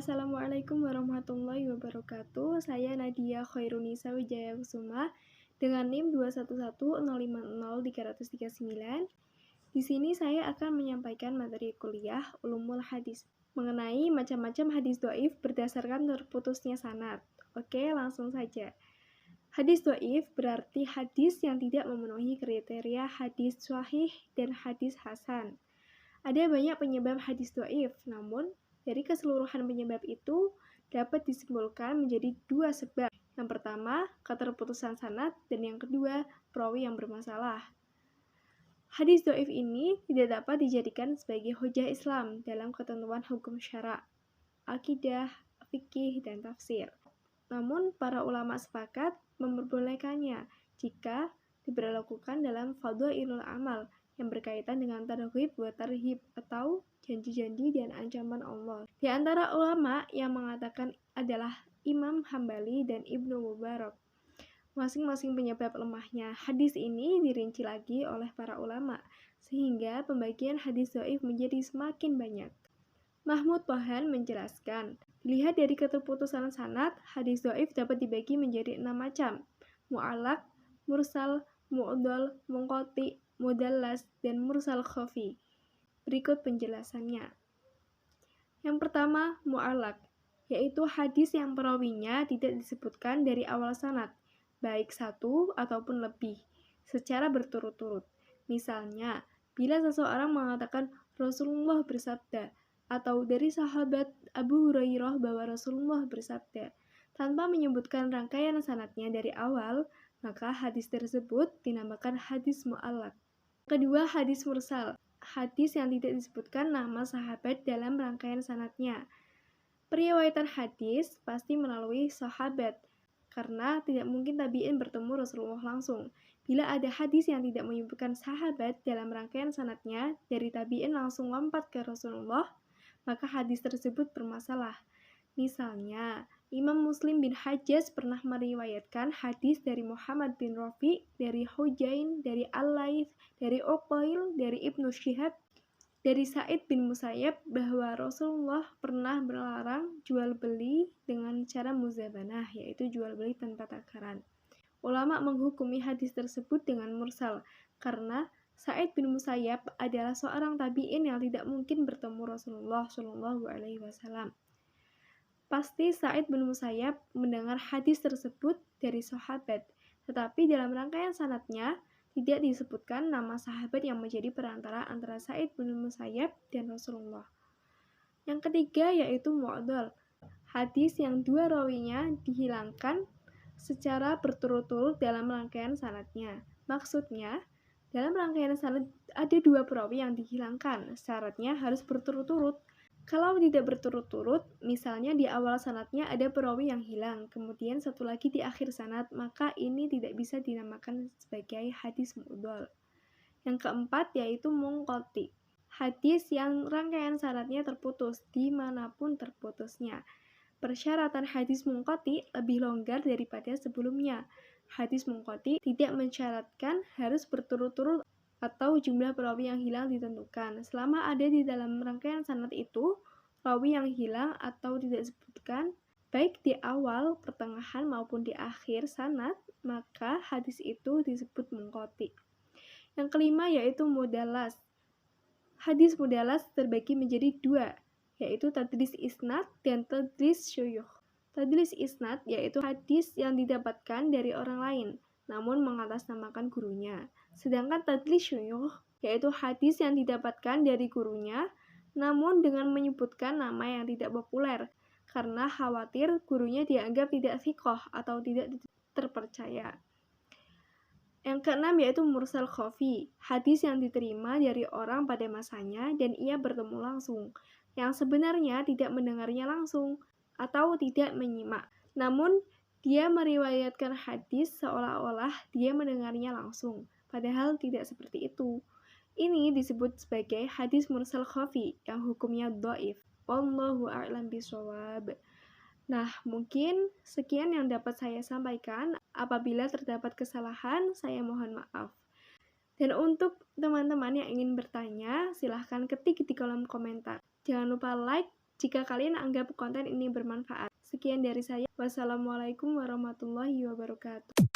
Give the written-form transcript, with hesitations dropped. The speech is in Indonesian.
Assalamualaikum warahmatullahi wabarakatuh. Saya Nadia Khairunisa Wijaya Kusuma dengan NIM 211050339. Di sini saya akan menyampaikan materi kuliah Ulumul Hadis mengenai macam-macam hadis dhaif berdasarkan terputusnya sanad. Oke, langsung saja. Hadis dhaif berarti hadis yang tidak memenuhi kriteria hadis sahih dan hadis hasan. Ada banyak penyebab hadis dhaif, namun dari keseluruhan penyebab itu dapat disimpulkan menjadi dua sebab. Yang pertama, keterputusan sanad, dan yang kedua, perawi yang bermasalah. Hadis dhaif ini tidak dapat dijadikan sebagai hujah Islam dalam ketentuan hukum syara, akidah, fikih, dan tafsir. Namun, para ulama sepakat memperbolehkannya jika diberlakukan dalam fadhailul amal yang berkaitan dengan targhib wa tarhib atau janji-janji dan ancaman Allah. Di antara ulama yang mengatakan adalah Imam Hambali dan Ibnu Mubarak. Masing-masing penyebab lemahnya hadis ini dirinci lagi oleh para ulama, sehingga pembagian hadis dhaif menjadi semakin banyak. Mahmud Tohan menjelaskan, dilihat dari keterputusan sanad, hadis dhaif dapat dibagi menjadi 6 macam: mu'allaq, mursal, mu'dhal, munqati, mudallas, dan mursal khafi. Berikut penjelasannya. Yang pertama, mu'allaq, yaitu hadis yang perawinya tidak disebutkan dari awal sanad, baik satu ataupun lebih, secara berturut-turut. Misalnya, bila seseorang mengatakan Rasulullah bersabda, atau dari sahabat Abu Hurairah bahwa Rasulullah bersabda, tanpa menyebutkan rangkaian sanadnya dari awal, maka hadis tersebut dinamakan hadis mu'allaq. Kedua, hadis mursal, hadis yang tidak disebutkan nama sahabat dalam rangkaian sanadnya. Periwayatan hadis pasti melalui sahabat, karena tidak mungkin tabi'in bertemu Rasulullah langsung. Bila ada hadis yang tidak menyebutkan sahabat dalam rangkaian sanadnya, dari tabi'in langsung lompat ke Rasulullah, maka hadis tersebut bermasalah. Misalnya, Imam Muslim bin Hajjaj pernah meriwayatkan hadis dari Muhammad bin Rafi, dari Hujain, dari Al-Laits, dari Uqail, dari Ibnu Syihab, dari Sa'id bin Musayyab bahwa Rasulullah pernah melarang jual beli dengan cara muzabanah, yaitu jual beli tanpa takaran. Ulama menghukumi hadis tersebut dengan mursal, karena Sa'id bin Musayyab adalah seorang tabi'in yang tidak mungkin bertemu Rasulullah SAW. Pasti Sa'id bin Musayyab mendengar hadis tersebut dari sahabat, tetapi dalam rangkaian sanadnya tidak disebutkan nama sahabat yang menjadi perantara antara Sa'id bin Musayyab dan Rasulullah. Yang ketiga yaitu mu'dhal, hadis yang dua rawinya dihilangkan secara berturut-turut dalam rangkaian sanadnya. Maksudnya, dalam rangkaian sanad ada dua perawi yang dihilangkan, syaratnya harus berturut-turut. Kalau tidak berturut-turut, misalnya di awal sanadnya ada perawi yang hilang, kemudian satu lagi di akhir sanad, maka ini tidak bisa dinamakan sebagai hadis mu'dhal. Yang keempat yaitu munqati, hadis yang rangkaian sanadnya terputus dimanapun terputusnya. Persyaratan hadis munqati lebih longgar daripada sebelumnya. Hadis munqati tidak mensyaratkan harus berturut-turut atau jumlah perawi yang hilang ditentukan. Selama ada di dalam rangkaian sanad itu, perawi yang hilang atau tidak disebutkan, baik di awal, pertengahan, maupun di akhir sanad, maka hadis itu disebut munqati. Yang kelima yaitu mudallas. Hadis mudallas terbagi menjadi dua, yaitu tadlis isnad dan tadlis syuyukh. Tadlis isnad yaitu hadis yang didapatkan dari orang lain, namun mengatasnamakan gurunya. Sedangkan tadlis syuyukh yaitu hadis yang didapatkan dari gurunya, namun dengan menyebutkan nama yang tidak populer, karena khawatir gurunya dianggap tidak thiqah atau tidak terpercaya. Yang keenam yaitu mursal khafi, hadis yang diterima dari orang pada masanya dan ia bertemu langsung, yang sebenarnya tidak mendengarnya langsung atau tidak menyimak. Namun, dia meriwayatkan hadis seolah-olah dia mendengarnya langsung, padahal tidak seperti itu. Ini disebut sebagai hadis mursal khafi yang hukumnya dhaif. Wallahu a'lam bishawab. Nah, mungkin sekian yang dapat saya sampaikan. Apabila terdapat kesalahan, saya mohon maaf. Dan untuk teman-teman yang ingin bertanya, silahkan ketik di kolom komentar. Jangan lupa like, jika kalian anggap konten ini bermanfaat. Sekian dari saya. Wassalamualaikum warahmatullahi wabarakatuh.